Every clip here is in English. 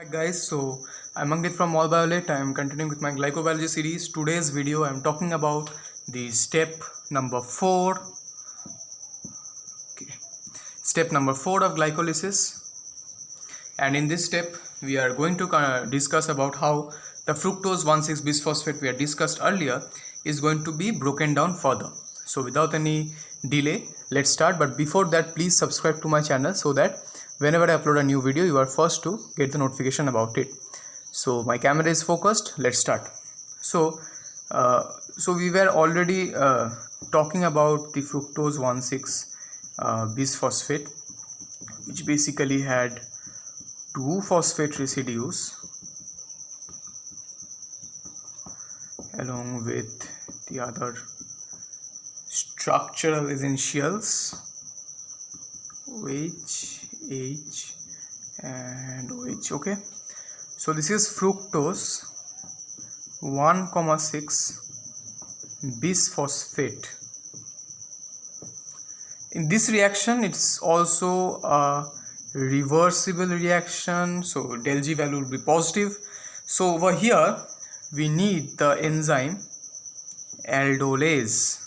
Hi guys, so I'm Ankit from All Violet. I'm continuing with my glycobiology series. Today's video I'm talking about the step number 4. Okay. Step number 4 of glycolysis. And in this step we are going to discuss about how the fructose 1,6 bisphosphate we had discussed earlier is going to be broken down further. So without any delay, let's start. But before that, please subscribe to my channel so that whenever I upload a new video, you are first to get the notification about it. So my camera is focused. Let's start. So we were already talking about the fructose 1,6 bisphosphate, which basically had 2 phosphate residues along with the other structural essentials OH, H and OH. Okay, so this is fructose 1,6 bisphosphate. In this reaction, it's also a reversible reaction, so del G value will be positive. So over here we need the enzyme aldolase,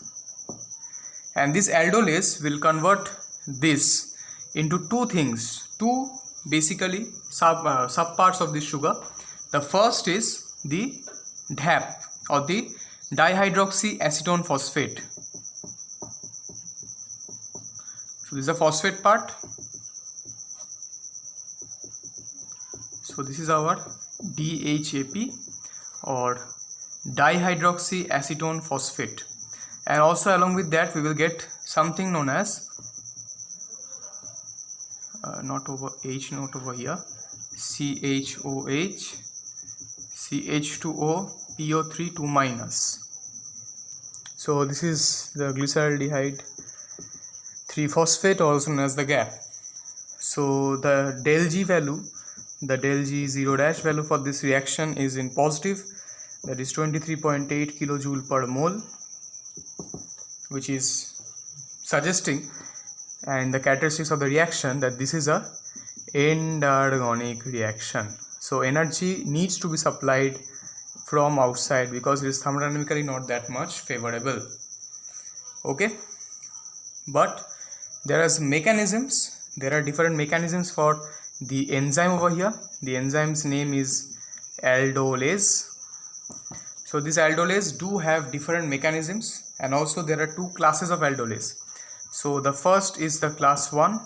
and this aldolase will convert this into two things, two basically subparts of this sugar. The first is the DHAP, or the dihydroxyacetone phosphate. So this is the phosphate part. So this is our DHAP, or dihydroxyacetone phosphate, and also along with that we will get something known as not over here, CHOH, CH2O, PO3 2 minus. So this is the glyceraldehyde 3-phosphate, also known as the GAP. So the del G value, the del G 0' value for this reaction is in positive, that is 23.8 kilojoule per mole, which is suggesting, and the characteristics of the reaction, that this is a endargonic reaction. So energy needs to be supplied from outside because it is thermodynamically not that much favorable. Okay, but there are different mechanisms for the enzyme over here. The enzyme's name is aldolase. So these aldolase do have different mechanisms, and also there are two classes of aldolase. So the first is the class 1,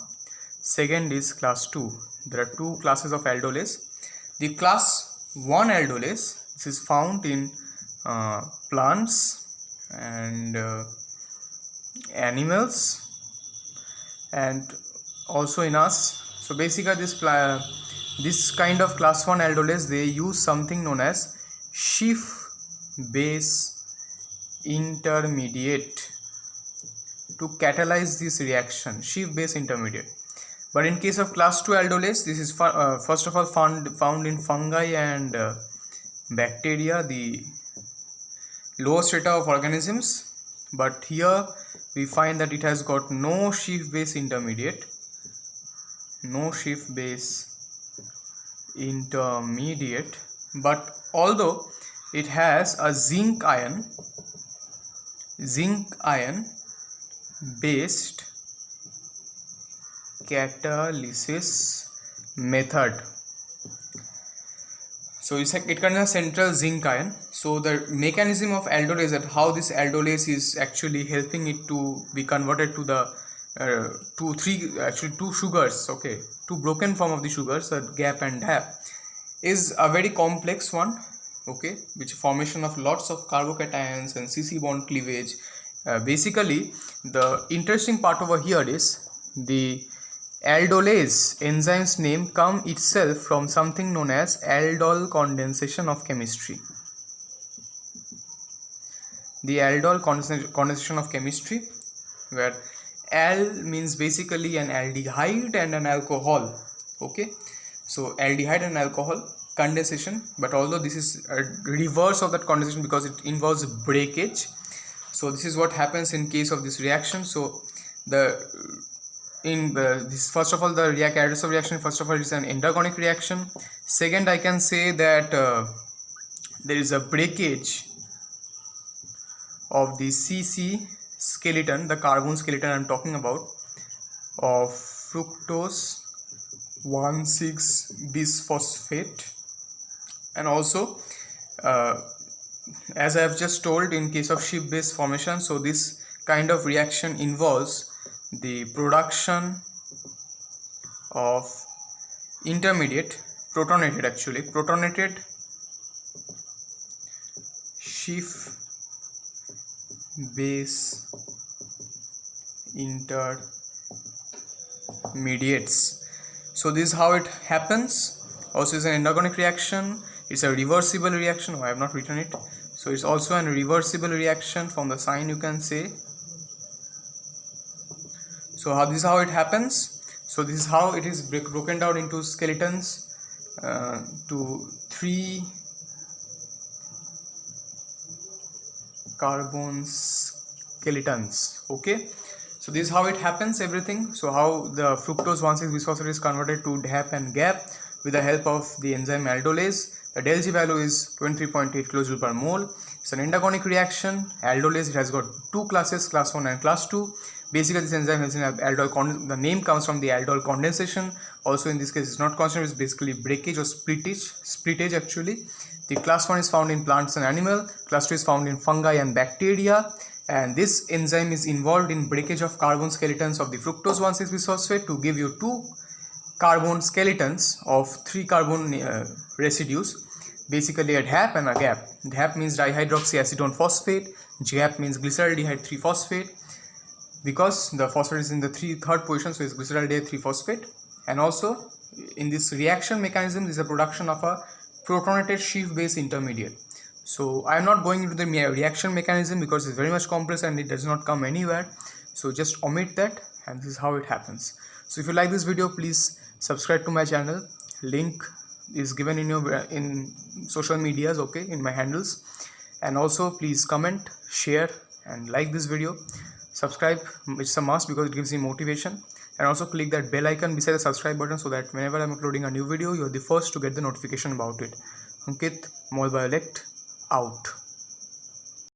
second is class 2. There are two classes of aldolase. The class 1 aldolase, this is found in plants and animals, and also in us. So basically this kind of class 1 aldolase, they use something known as Schiff base intermediate to catalyze this reaction, Schiff base intermediate. But in case of class 2 aldolase, this is first of all found in fungi and bacteria, the lower strata of organisms. But here we find that it has got no Schiff base intermediate, but although it has a zinc ion based catalysis method. So it contains a central zinc ion. So the mechanism of aldolase, that how this aldolase is actually helping it to be converted to the two sugars, okay, two broken form of the sugars, the GAP and DHAP, is a very complex one, okay, which formation of lots of carbocations and CC bond cleavage. Basically the interesting part over here is the aldolase enzyme's name come itself from something known as aldol condensation of chemistry. The aldol condensation of chemistry, where al means basically an aldehyde and an alcohol. Okay, so aldehyde and alcohol condensation, but although this is a reverse of that condensation because it involves breakage. So this is what happens in case of this reaction. So the in this, first of all, the characteristics of reaction, first of all, is an endergonic reaction. Second, I can say that there is a breakage of the CC skeleton, the carbon skeleton I'm talking about, of fructose 1,6-bisphosphate. And also as I have just told, in case of Schiff base formation, so this kind of reaction involves the production of intermediate protonated Schiff base intermediates. So this is how it happens. Also, is an endergonic reaction. It's a reversible reaction. I have not written it. So it's also a reversible reaction. From the sign you can say. So this is how it happens. So this is how it is broken down into skeletons, to 3 carbon skeletons. Okay, so this is how it happens, everything. So how the fructose 1,6-bisphosphate is converted to DAP and GAP with the help of the enzyme aldolase. The del G value is 23.8 kilojule per mole. It's an endergonic reaction. Aldolase, it has got 2 classes, class 1 and class 2. Basically, this enzyme has an aldol the name comes from the aldol condensation. Also, in this case, it's not constant, it's basically breakage or splittage actually. The class 1 is found in plants and animal. Class 2 is found in fungi and bacteria. And this enzyme is involved in breakage of carbon skeletons of the fructose 1,6-bisphosphate to give you 2 carbon skeletons of 3 carbon residues, basically a DAP and a GAP. DAP means dihydroxyacetone phosphate, GAP means glyceraldehyde 3-phosphate, because the phosphate is in the third position, so it's glyceraldehyde 3-phosphate. And also in this reaction mechanism, there is a production of a protonated Schiff base intermediate. So I am not going into the reaction mechanism because it's very much complex and it does not come anywhere, so just omit that, and this is how it happens. So if you like this video, please subscribe to my channel. Link is given in your in social medias, okay, in my handles. And also please comment, share and like this video. Subscribe, it's a must because it gives me motivation. And also click that bell icon beside the subscribe button so that whenever I'm uploading a new video, you're the first to get the notification about it. Ankit, Mall Biolect, out.